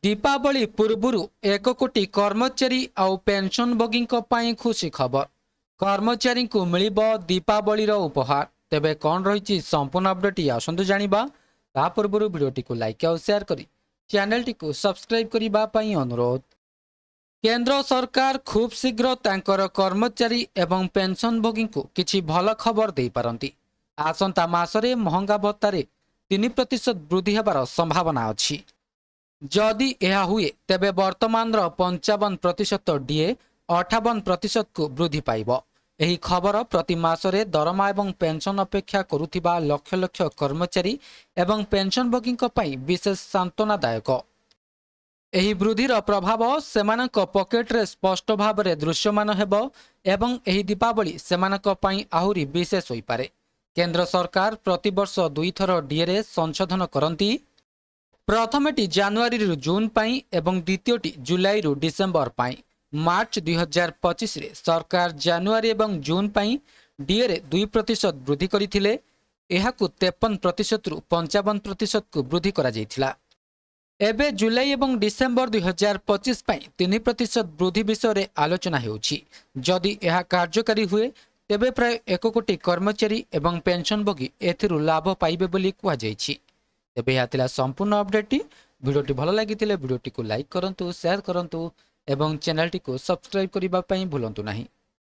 दीपावली पूर्व 1 कोटी कर्मचारी आउ पेंशनभोगी खुशी खबर। कर्मचारी को मिल दीपावली उपहार। तेबे कौन रही संपूर्ण अपडेट आसतु जाना। ता पूर्व वीडियोटी को लाइक और शेयर करी चैनल टी को सब्सक्राइब करने अनुरोध। केंद्र सरकार खूब शीघ्र तांकर कर्मचारी एवं पेंशनभोगी को किछि भल खबर दे पारंती। आसंता मासरे महंगा भत्तारे 3% वृद्धि हेबार संभावना अछि। जदि यह हुए तेबे वर्तमान 55% डीए 58% को वृद्धि पाइब। एही खबर प्रति मासरे दरमा एवं पेंशन अपेक्षा करुथिबा लक्ष लक्ष कर्मचारी एवं पेंशनभोगी विशेष सांत्वनादायक। एही वृद्धिर प्रभाव सेमानक पकेट्रे स्पष्ट भाव में दृश्यमान हेब एवं एही दीपावली सेमानक पई आहुरी विशेष होई पारे। केंद्र सरकार प्रतिवर्ष 2 थर डीए संशोधन करती। प्रथमटी जानुआरी रु जून पाई एवं द्वितीयटी जुलाई रु डिसेम्बर पाई। मार्च 2025 रे सरकार जानुआरी एवं जून पाई डीए रे 2% वृद्धि करथिले। एहाकु 53% रु 55% को वृद्धि करा जायथिला। एबे जुलाई एवं डिसेम्बर 2025 पाई 3% वृद्धि विषय रे आलोचना हेउछि। जदि एहा कार्यकारी हुए तेबे प्राय 1 कोटी कर्मचारी एवं पेंशनभोगी एथिरु लाभ पाइबे बोली कुहा जायछि। तेबे यह संपूर्ण अपडेट। वीडियोटी भल लगी वीडियोटी को लाइक करंतु, शेयर करंतु एवं चैनल टी को सब्सक्राइब करने भूलंतु नहीं।